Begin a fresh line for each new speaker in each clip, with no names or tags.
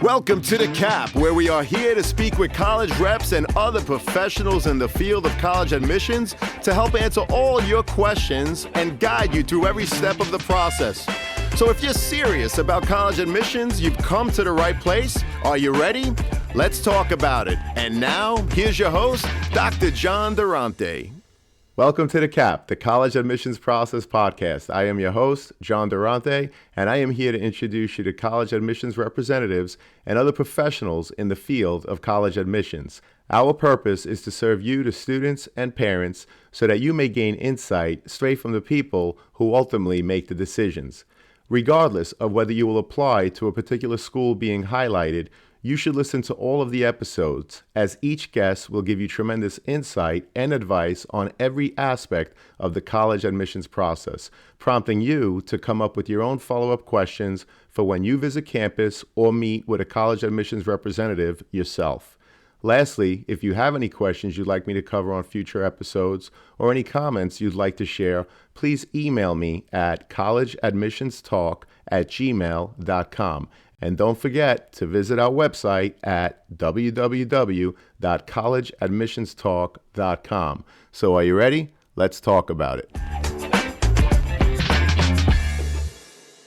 Welcome to The Cap, where we are here to speak with college reps and other professionals in the field of college admissions to help answer all your questions and guide you through every step of the process. So if you're serious about college admissions, you've come to the right place. Are you ready? Let's talk about it. And now, here's your host, Dr. John Durante. Welcome to The Cap, the College Admissions Process Podcast. I am your host, John Durante, and I am here to introduce you to college admissions representatives and other professionals in the field of college admissions. Our purpose is to serve you, the students and parents, so that you may gain insight straight from the people who ultimately make the decisions. Regardless of whether you will apply to a particular school being highlighted, you should listen to all of the episodes, as each guest will give you tremendous insight and advice on every aspect of the college admissions process, prompting you to come up with your own follow-up questions for when you visit campus or meet with a college admissions representative yourself. Lastly, if you have any questions you'd like me to cover on future episodes or any comments you'd like to share, please email me at collegeadmissionstalk@gmail.com. And don't forget to visit our website at www.collegeadmissionstalk.com. So are you ready? Let's talk about it.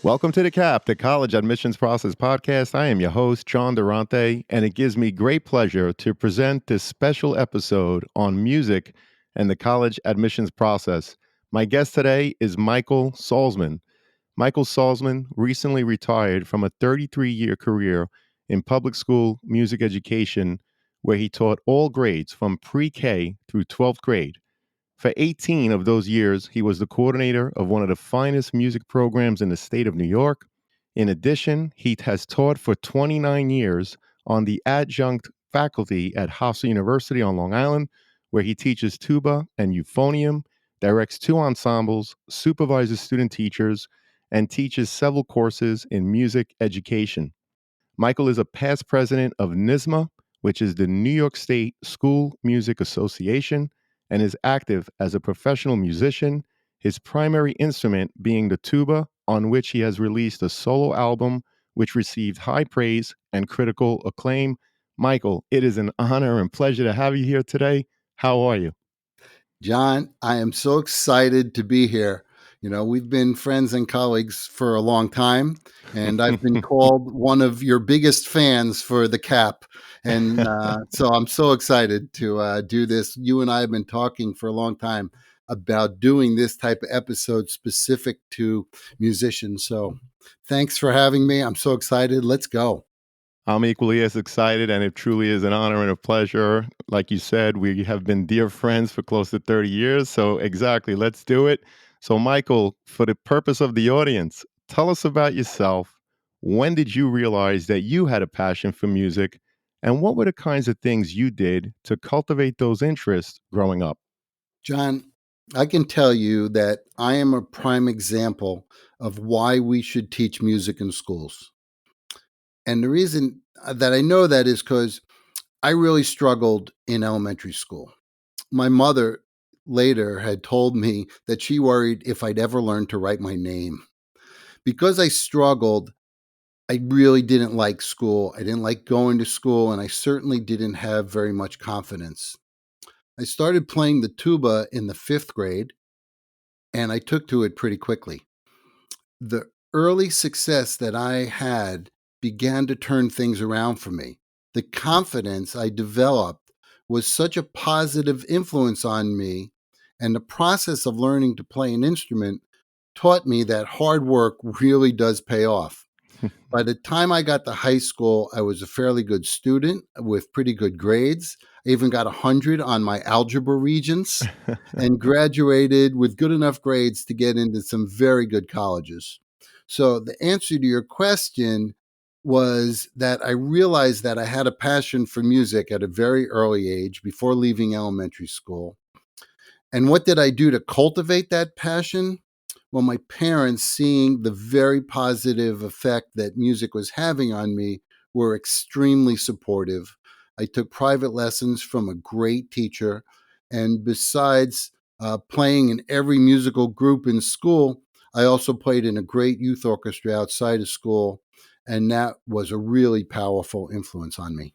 Welcome to The Cap, the College Admissions Process Podcast. I am your host, John Durante, and it gives me great pleasure to present this special episode on music and the college admissions process. My guest today is Michael Salzman. Michael Salzman recently retired from a 33-year career in public school music education, where he taught all grades from pre-K through 12th grade. For 18 of those years, he was the coordinator of one of the finest music programs in the state of New York. In addition, he has taught for 29 years on the adjunct faculty at Hofstra University on Long Island, where he teaches tuba and euphonium, directs 2 ensembles, supervises student teachers, and teaches several courses in music education. Michael is a past president of NYSSMA, which is the New York State School Music Association, and is active as a professional musician, his primary instrument being the tuba, on which he has released a solo album which received high praise and critical acclaim. Michael, it is an honor and pleasure to have you here today. How are you?
John, I am so excited to be here. You know, we've been friends and colleagues for a long time, and I've been called one of your biggest fans for The Cap. And so I'm so excited to do this. You and I have been talking for a long time about doing this type of episode specific to musicians. So thanks for having me. I'm so excited. Let's go.
I'm equally as excited, and it truly is an honor and a pleasure. Like you said, we have been dear friends for close to 30 years. So exactly, let's do it. So Michael, for the purpose of the audience, tell us about yourself. When did you realize that you had a passion for music? And what were the kinds of things you did to cultivate those interests growing up?
John, I can tell you that I am a prime example of why we should teach music in schools. And the reason that I know that is because I really struggled in elementary school. My mother later had told me that she worried if I'd ever learn to write my name. Because I struggled, I really didn't like school. I didn't like going to school, and I certainly didn't have very much confidence. I started playing the tuba in the 5th grade, and I took to it pretty quickly. The early success that I had began to turn things around for me. The confidence I developed was such a positive influence on me, and the process of learning to play an instrument taught me that hard work really does pay off. By the time I got to high school, I was a fairly good student with pretty good grades. I even got 100 on my algebra regents and graduated with good enough grades to get into some very good colleges. So the answer to your question was that I realized that I had a passion for music at a very early age before leaving elementary school. And what did I do to cultivate that passion? Well, my parents, seeing the very positive effect that music was having on me, were extremely supportive. I took private lessons from a great teacher. And besides playing in every musical group in school, I also played in a great youth orchestra outside of school. And that was a really powerful influence on me.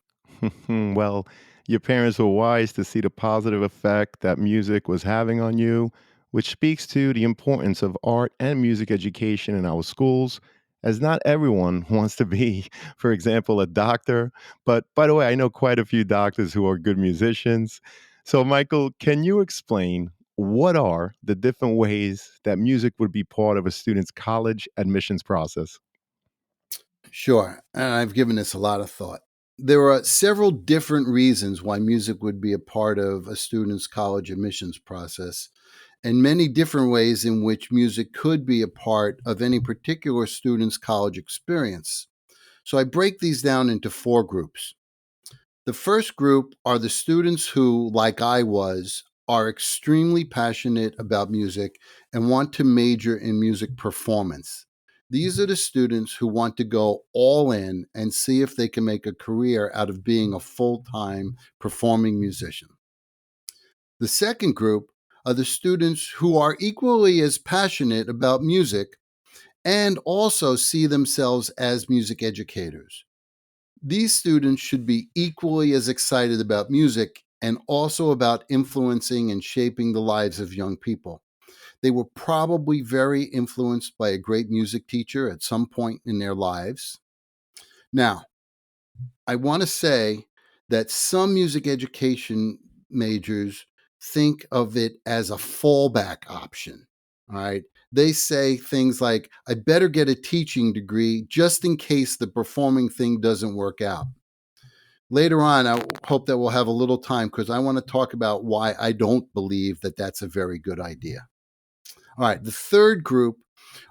Well, your parents were wise to see the positive effect that music was having on you, which speaks to the importance of art and music education in our schools, as not everyone wants to be, for example, a doctor. But by the way, I know quite a few doctors who are good musicians. So, Michael, can you explain what are the different ways that music would be part of a student's college admissions process?
Sure. And I've given this a lot of thought. There are several different reasons why music would be a part of a student's college admissions process, and many different ways in which music could be a part of any particular student's college experience. So I break these down into four groups. The first group are the students who, like I was, are extremely passionate about music and want to major in music performance. These are the students who want to go all in and see if they can make a career out of being a full time performing musician. The second group are the students who are equally as passionate about music and also see themselves as music educators. These students should be equally as excited about music and also about influencing and shaping the lives of young people. They were probably very influenced by a great music teacher at some point in their lives. Now, I want to say that some music education majors think of it as a fallback option. All right. They say things like, I better get a teaching degree just in case the performing thing doesn't work out. Later on, I hope that we'll have a little time because I want to talk about why I don't believe that that's a very good idea. All right. The third group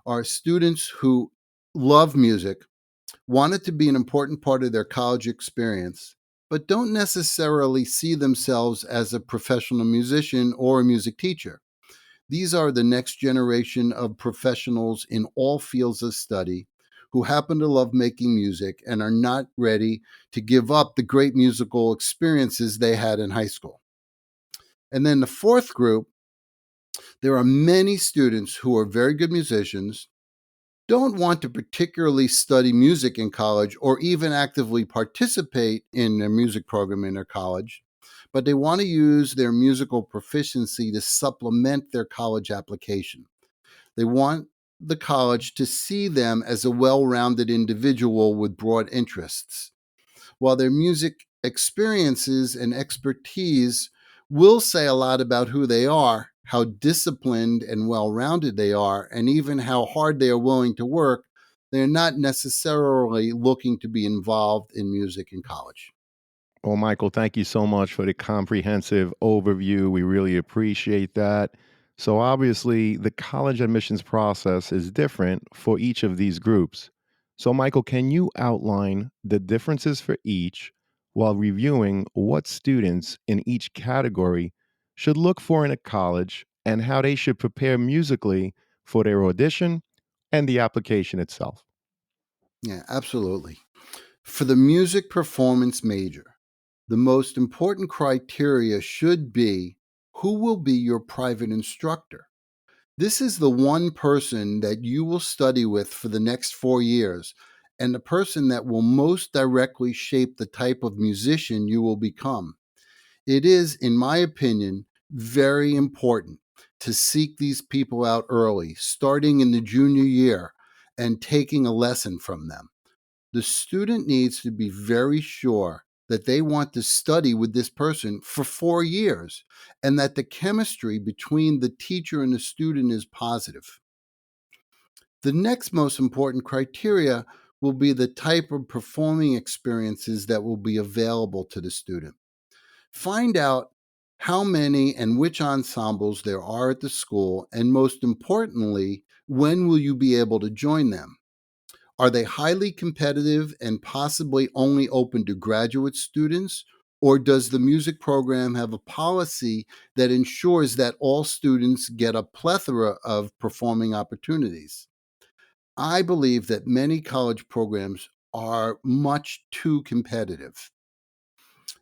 are students who love music, want it to be an important part of their college experience, but don't necessarily see themselves as a professional musician or a music teacher. These are the next generation of professionals in all fields of study who happen to love making music and are not ready to give up the great musical experiences they had in high school. And then the fourth group, there are many students who are very good musicians, don't want to particularly study music in college or even actively participate in a music program in their college, but they want to use their musical proficiency to supplement their college application. They want the college to see them as a well rounded individual with broad interests. While their music experiences and expertise will say a lot about who they are, how disciplined and well rounded they are, and even how hard they are willing to work, they're not necessarily looking to be involved in music in college.
Well, Michael, thank you so much for the comprehensive overview. We really appreciate that. So, obviously, the college admissions process is different for each of these groups. So, Michael, can you outline the differences for each while reviewing what students in each category should look for in a college and how they should prepare musically for their audition and the application itself?
Yeah, absolutely. For the music performance major, the most important criteria should be who will be your private instructor. This is the one person that you will study with for the next 4 years, and the person that will most directly shape the type of musician you will become. It is, in my opinion, very important to seek these people out early, starting in the junior year, and taking a lesson from them. The student needs to be very sure that they want to study with this person for 4 years and that the chemistry between the teacher and the student is positive. The next most important criteria will be the type of performing experiences that will be available to the student. Find out how many and which ensembles there are at the school, and most importantly, when will you be able to join them? Are they highly competitive and possibly only open to graduate students? Or does the music program have a policy that ensures that all students get a plethora of performing opportunities? I believe that many college programs are much too competitive.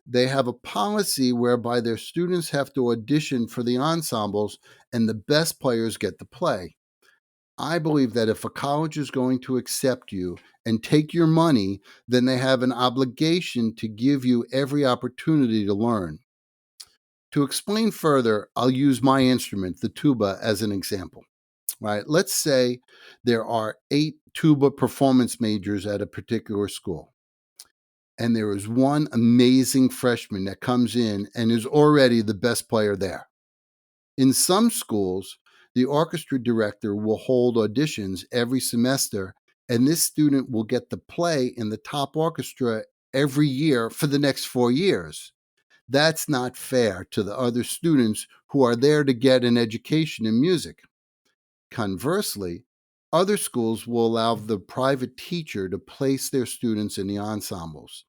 They have a policy whereby their students have to audition for the ensembles and the best players get to play. I believe that if a college is going to accept you and take your money, then they have an obligation to give you every opportunity to learn. To explain further, I'll use my instrument, the tuba, as an example. Right? Let's say there are 8 tuba performance majors at a particular school, and there is one amazing freshman that comes in and is already the best player there. In some schools, the orchestra director will hold auditions every semester, and this student will get to play in the top orchestra every year for the next 4 years. That's not fair to the other students who are there to get an education in music. Conversely, other schools will allow the private teacher to place their students in the ensembles.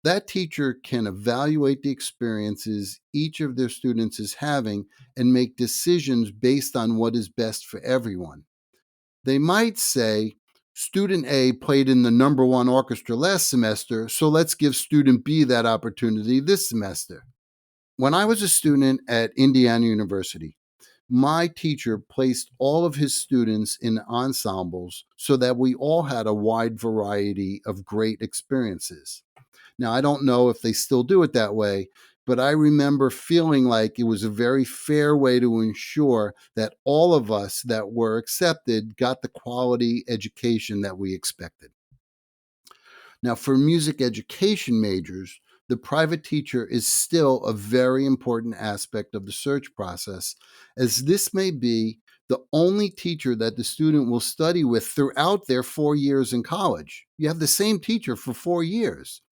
That teacher can evaluate the experiences each of their students is having and make decisions based on what is best for everyone. They might say, Student A played in the number one orchestra last semester, so let's give student B that opportunity this semester. When I was a student at Indiana University, my teacher placed all of his students in ensembles so that we all had a wide variety of great experiences. Now, I don't know if they still do it that way, but I remember feeling like it was a very fair way to ensure that all of us that were accepted got the quality education that we expected. Now, for music education majors, the private teacher is still a very important aspect of the search process, as this may be the only teacher that the student will study with throughout their 4 years in college. You have the same teacher for 4 years.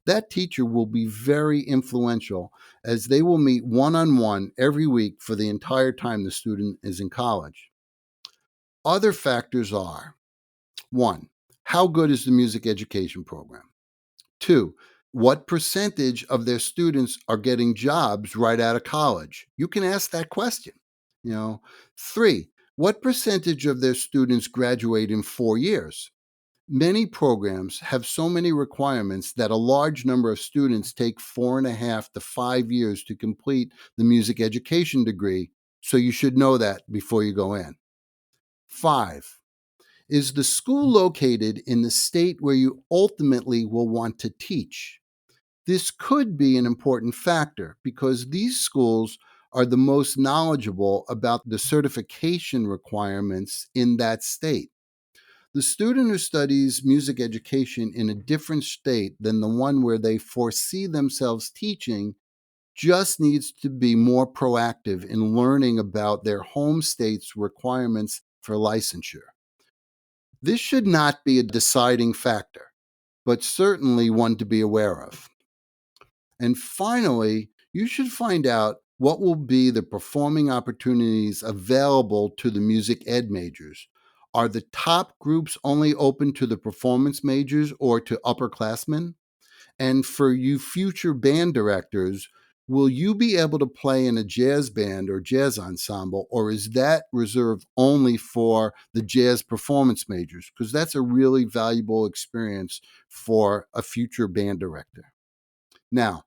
That teacher will be very influential as they will meet one on one every week for the entire time the student is in college. Other factors are: one, how good is the music education program? Two, what percentage of their students are getting jobs right out of college? You can ask that question. You know, three, what percentage of their students graduate in 4 years? Many programs have so many requirements that a large number of students take 4.5 to 5 years to complete the music education degree, so you should know that before you go in. Five, is the school located in the state where you ultimately will want to teach? This could be an important factor because these schools are the most knowledgeable about the certification requirements in that state. The student who studies music education in a different state than the one where they foresee themselves teaching just needs to be more proactive in learning about their home state's requirements for licensure. This should not be a deciding factor, but certainly one to be aware of. And finally, you should find out what will be the performing opportunities available to the music ed majors. Are the top groups only open to the performance majors or to upperclassmen? And for you future band directors, will you be able to play in a jazz band or jazz ensemble, or is that reserved only for the jazz performance majors? Because that's a really valuable experience for a future band director. Now,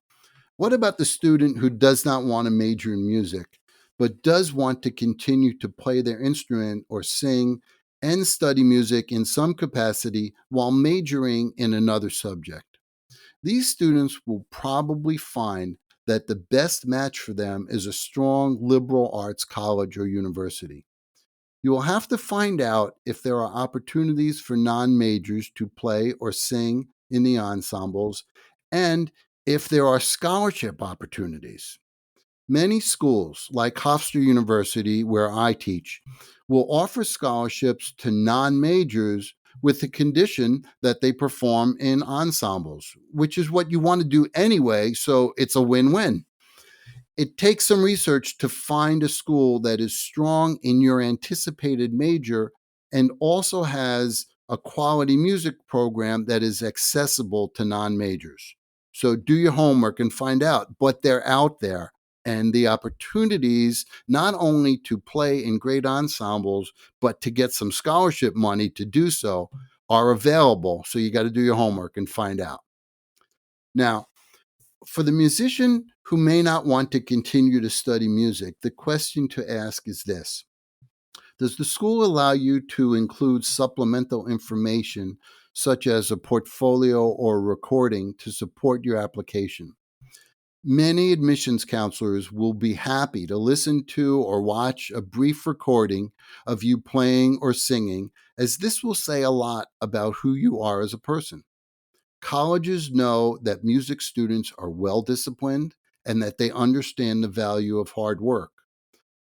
what about the student who does not want to major in music, but does want to continue to play their instrument or sing and study music in some capacity while majoring in another subject? These students will probably find that the best match for them is a strong liberal arts college or university. You will have to find out if there are opportunities for non majors to play or sing in the ensembles and if there are scholarship opportunities. Many schools, like Hofstra University, where I teach, will offer scholarships to non majors with the condition that they perform in ensembles, which is what you want to do anyway, so it's a win win. It takes some research to find a school that is strong in your anticipated major and also has a quality music program that is accessible to non majors. So do your homework and find out, but they're out there. And the opportunities not only to play in great ensembles, but to get some scholarship money to do so are available. So you got to do your homework and find out. Now, for the musician who may not want to continue to study music, the question to ask is this: Does the school allow you to include supplemental information, such as a portfolio or recording, to support your application? Many admissions counselors will be happy to listen to or watch a brief recording of you playing or singing, as this will say a lot about who you are as a person. Colleges know that music students are well disciplined and that they understand the value of hard work.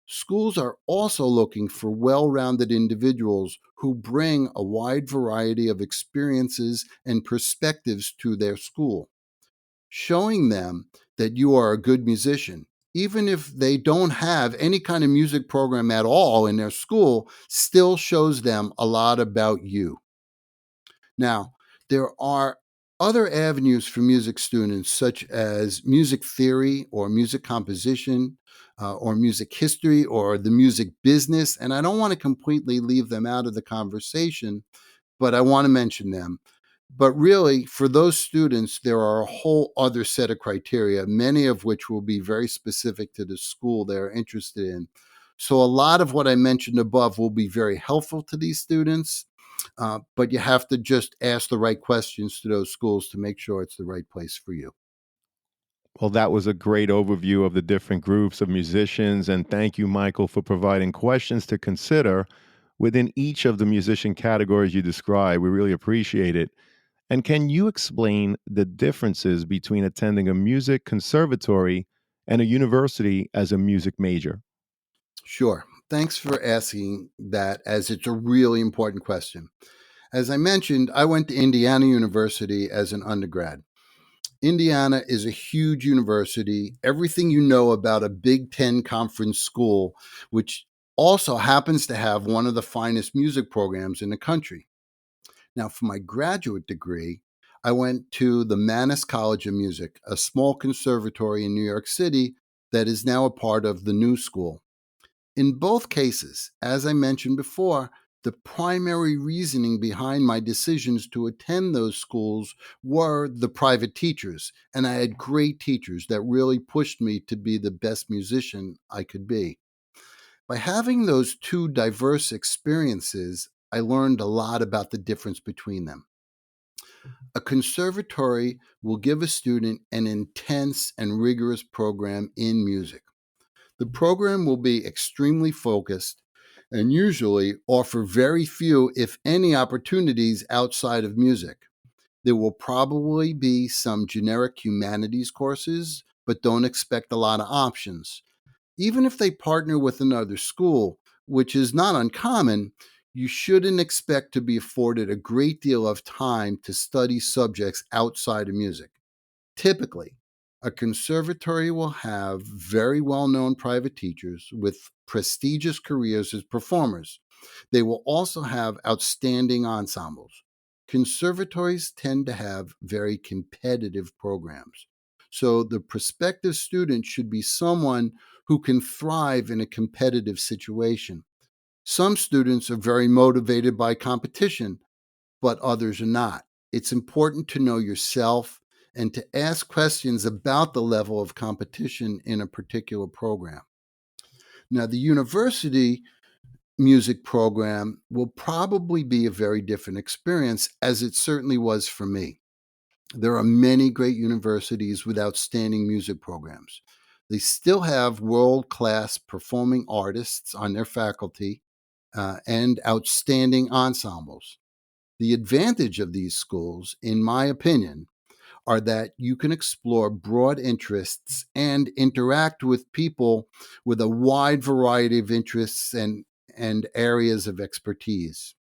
Schools are also looking for well rounded individuals who bring a wide variety of experiences and perspectives to their school. Showing them that you are a good musician, even if they don't have any kind of music program at all in their school, still shows them a lot about you. Now, there are other avenues for music students, such as music theory or music composition or music history or the music business. And I don't want to completely leave them out of the conversation, but I want to mention them. But really, for those students, there are a whole other set of criteria, many of which will be very specific to the school they're interested in. So, a lot of what I mentioned above will be very helpful to these students, but you have to just ask the right questions to those schools to make sure it's the right place for you.
Well, that was a great overview of the different groups of musicians. And thank you, Michael, for providing questions to consider within each of the musician categories you described. We really appreciate it. And can you explain the differences between attending a music conservatory and a university as a music major?
Sure. Thanks for asking that, as it's a really important question. As I mentioned, I went to Indiana University as an undergrad. Indiana is a huge university, everything you know about a Big Ten conference school, which also happens to have one of the finest music programs in the country. Now, for my graduate degree, I went to the Mannes College of Music, a small conservatory in New York City that is now a part of the New School. In both cases, as I mentioned before, the primary reasoning behind my decisions to attend those schools were the private teachers, and I had great teachers that really pushed me to be the best musician I could be. By having those two diverse experiences, I learned a lot about the difference between them. A conservatory will give a student an intense and rigorous program in music. The program will be extremely focused and usually offer very few, if any, opportunities outside of music. There will probably be some generic humanities courses, but don't expect a lot of options. Even if they partner with another school, which is not uncommon, you shouldn't expect to be afforded a great deal of time to study subjects outside of music. Typically, a conservatory will have very well known private teachers with prestigious careers as performers. They will also have outstanding ensembles. Conservatories tend to have very competitive programs. So the prospective student should be someone who can thrive in a competitive situation. Some students are very motivated by competition, but others are not. It's important to know yourself and to ask questions about the level of competition in a particular program. Now, the university music program will probably be a very different experience, as it certainly was for me. There are many great universities with outstanding music programs. They still have world class performing artists on their faculty and outstanding ensembles. The advantage of these schools, in my opinion, are that you can explore broad interests and interact with people with a wide variety of interests and areas of expertise.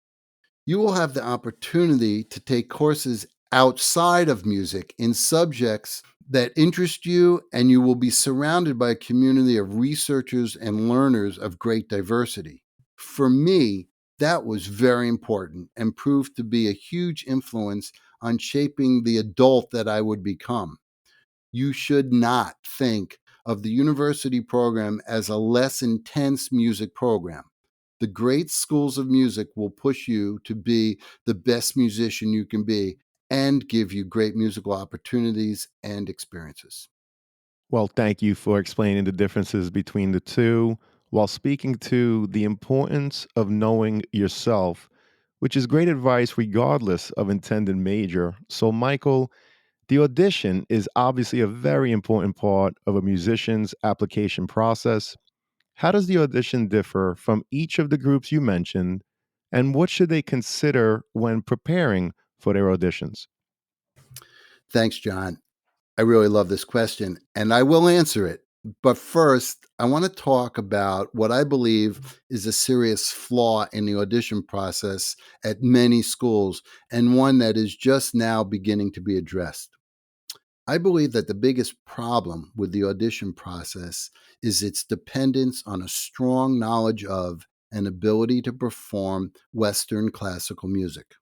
You will have the opportunity to take courses outside of music in subjects that interest you, and you will be surrounded by a community of researchers and learners of great diversity. For me, that was very important and proved to be a huge influence on shaping the adult that I would become. You should not think of the university program as a less intense music program. The great schools of music will push you to be the best musician you can be and give you great musical opportunities and experiences.
Well, thank you for explaining the differences between the two. while speaking to the importance of knowing yourself, which is great advice regardless of intended major. So, Michael, the audition is obviously a very important part of a musician's application process. How does the audition differ from each of the groups you mentioned, and what should they consider when preparing for their auditions?
Thanks, John. I really love this question, and I will answer it. But first, I want to talk about what I believe is a serious flaw in the audition process at many schools, and one that is just now beginning to be addressed. I believe that the biggest problem with the audition process is its dependence on a strong knowledge of and ability to perform Western classical music.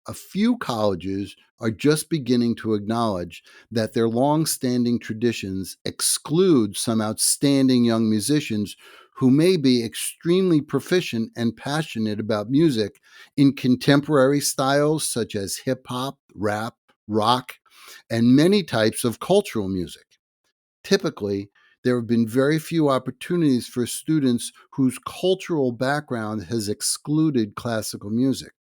A few colleges are just beginning to acknowledge that their long-standing traditions exclude some outstanding young musicians who may be extremely proficient and passionate about music in contemporary styles such as hip hop, rap, rock, and many types of cultural music. Typically, there have been very few opportunities for students whose cultural background has excluded classical music.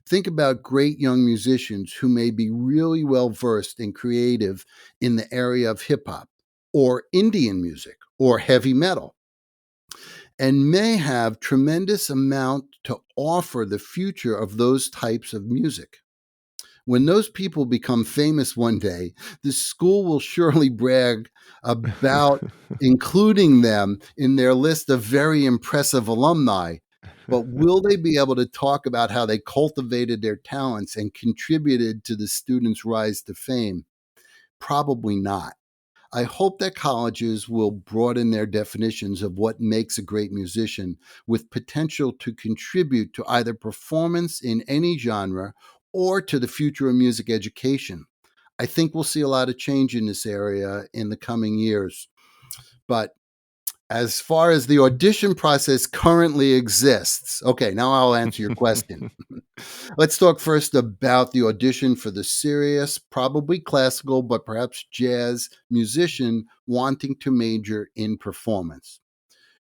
Think about great young musicians who may be really well versed and creative in the area of hip hop or Indian music or heavy metal and may have tremendous amount to offer the future of those types of music. When those people become famous one day, the school will surely brag about including them in their list of very impressive alumni. But will they be able to talk about how they cultivated their talents and contributed to the students' rise to fame? Probably not. I hope that colleges will broaden their definitions of what makes a great musician with potential to contribute to either performance in any genre or to the future of music education. I think we'll see a lot of change in this area in the coming years. But as far as the audition process currently exists, okay, now I'll answer your question. Let's talk first about the audition for the serious, probably classical, but perhaps jazz musician wanting to major in performance.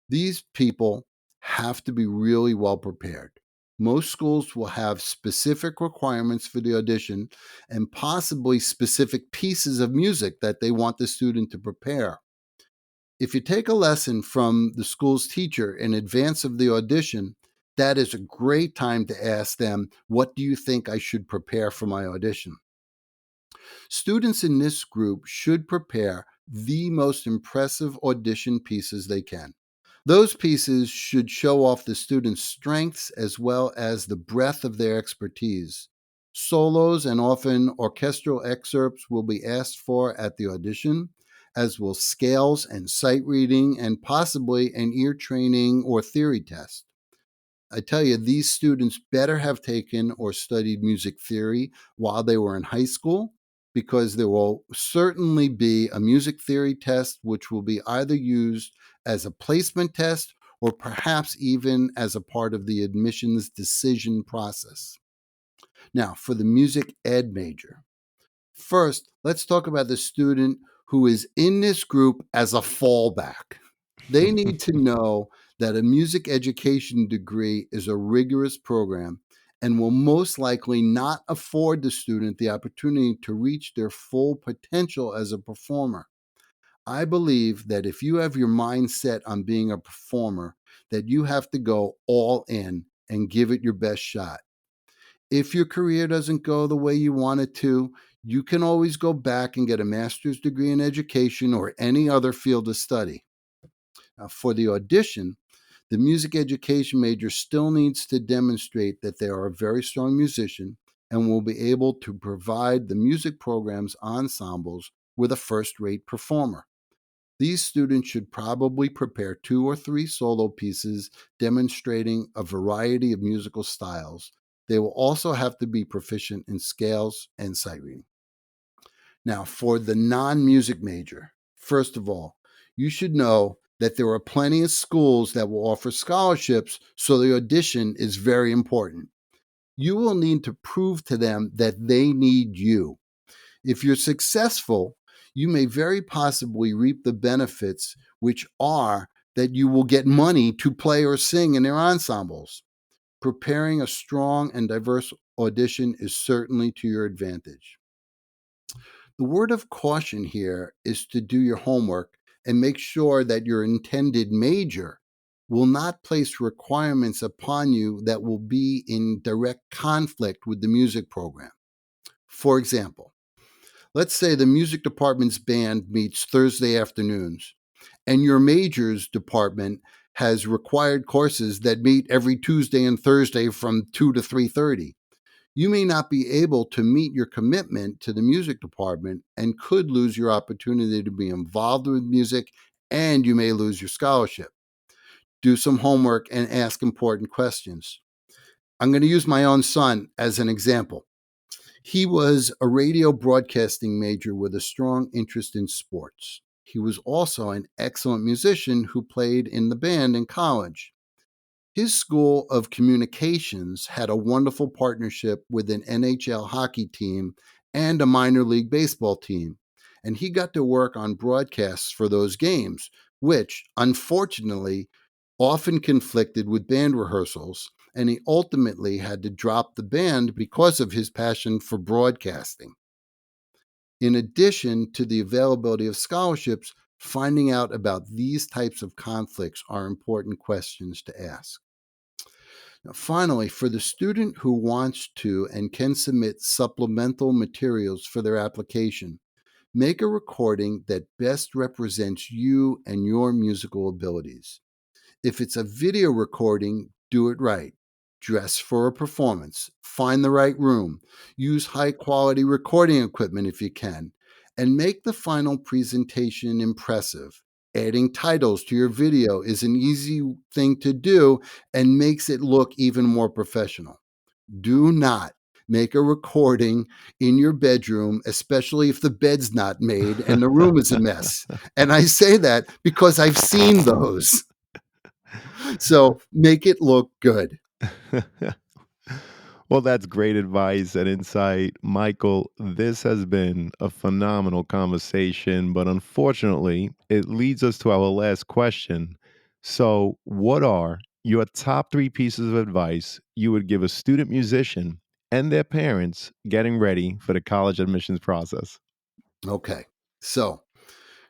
These people have to be really well prepared. Most schools will have specific requirements for the audition and possibly specific pieces of music that they want the student to prepare. If you take a lesson from the school's teacher in advance of the audition, that is a great time to ask them, what do you think I should prepare for my audition? Students in this group should prepare the most impressive audition pieces they can. Those pieces should show off the students' strengths as well as the breadth of their expertise. Solos and often orchestral excerpts will be asked for at the audition, as will scales and sight reading and possibly an ear training or theory test. I tell you, these students better have taken or studied music theory while they were in high school, because there will certainly be a music theory test, which will be either used as a placement test or perhaps even as a part of the admissions decision process. Now, for the music ed major, first, let's talk about the student who is in this group as a fallback. They need to know that a music education degree is a rigorous program and will most likely not afford the student the opportunity to reach their full potential as a performer. I believe that if you have your mind set on being a performer, that you have to go all in and give it your best shot. If your career doesn't go the way you want it to, you can always go back and get a master's degree in education or any other field of study. Now, for the audition, the music education major still needs to demonstrate that they are a very strong musician and will be able to provide the music program's ensembles with a first rate performer. These students should probably prepare 2 or 3 solo pieces demonstrating a variety of musical styles. They will also have to be proficient in scales and sight reading. Now, for the non music major, first of all, you should know that there are plenty of schools that will offer scholarships, so the audition is very important. You will need to prove to them that they need you. If you're successful, you may very possibly reap the benefits, which are that you will get money to play or sing in their ensembles. Preparing a strong and diverse audition is certainly to your advantage. The word of caution here is to do your homework and make sure that your intended major will not place requirements upon you that will be in direct conflict with the music program. For example, let's say the music department's band meets Thursday afternoons, and your majors department has required courses that meet every Tuesday and Thursday from 2 to 3:30. You may not be able to meet your commitment to the music department and could lose your opportunity to be involved with music, and you may lose your scholarship. Do some homework and ask important questions. I'm going to use my own son as an example. He was a radio broadcasting major with a strong interest in sports. He was also an excellent musician who played in the band in college. His School of Communications had a wonderful partnership with an NHL hockey team and a minor league baseball team, and he got to work on broadcasts for those games, which, unfortunately, often conflicted with band rehearsals, and he ultimately had to drop the band because of his passion for broadcasting. In addition to the availability of scholarships, finding out about these types of conflicts are important questions to ask. Now, finally, for the student who wants to and can submit supplemental materials for their application, make a recording that best represents you and your musical abilities. If it's a video recording, do it right. Dress for a performance. Find the right room. Use high quality recording equipment if you can. And make the final presentation impressive. Adding titles to your video is an easy thing to do and makes it look even more professional. Do not make a recording in your bedroom, especially if the bed's not made and the room is a mess. And I say that because I've seen those. So make it look good.
Well, that's great advice and insight. Michael, this has been a phenomenal conversation, but unfortunately, it leads us to our last question. So, what are your top three pieces of advice you would give a student musician and their parents getting ready for the college admissions process?
Okay. So,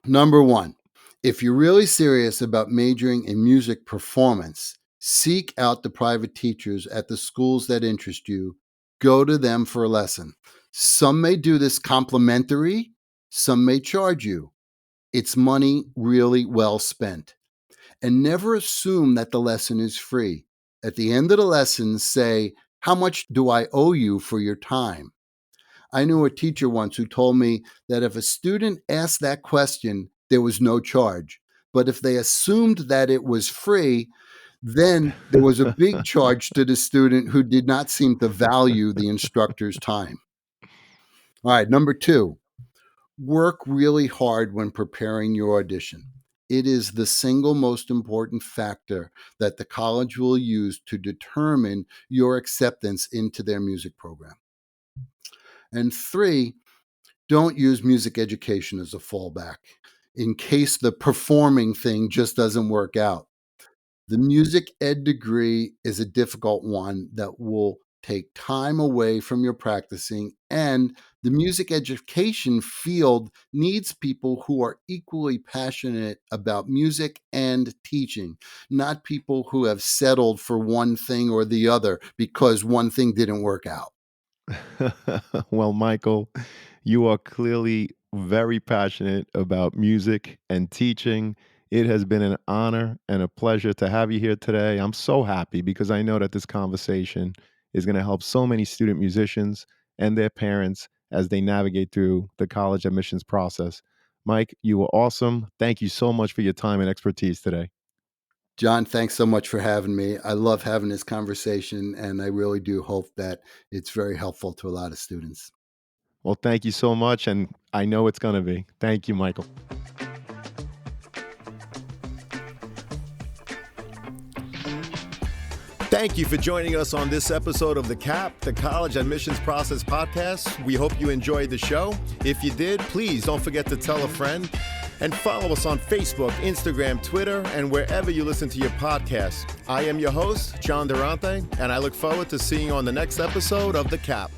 number one, if you're really serious about majoring in music performance, seek out the private teachers at the schools that interest you. Go to them for a lesson. Some may do this complimentary, some may charge you. It's money really well spent. And never assume that the lesson is free. At the end of the lesson, say, "How much do I owe you for your time?" I knew a teacher once who told me that if a student asked that question, there was no charge. But if they assumed that it was free, then there was a big charge to the student who did not seem to value the instructor's time. All right, number two, work really hard when preparing your audition. It is the single most important factor that the college will use to determine your acceptance into their music program. And three, don't use music education as a fallback in case the performing thing just doesn't work out. The music ed degree is a difficult one that will take time away from your practicing, and the music education field needs people who are equally passionate about music and teaching, not people who have settled for one thing or the other because one thing didn't work out.
Well, Michael, you are clearly very passionate about music and teaching. It has been an honor and a pleasure to have you here today. I'm so happy because I know that this conversation is going to help so many student musicians and their parents as they navigate through the college admissions process. Mike, you were awesome. Thank you so much for your time and expertise today.
John, thanks so much for having me. I love having this conversation, and I really do hope that it's very helpful to a lot of students.
Well, thank you so much. And I know it's going to be. Thank you, Michael. Thank you for joining us on this episode of the CAP, the College Admissions Process Podcast. We hope you enjoyed the show. If you did, please don't forget to tell a friend. And follow us on Facebook, Instagram, Twitter, and wherever you listen to your podcasts. I am your host, John Durante, and I look forward to seeing you on the next episode of The Cap.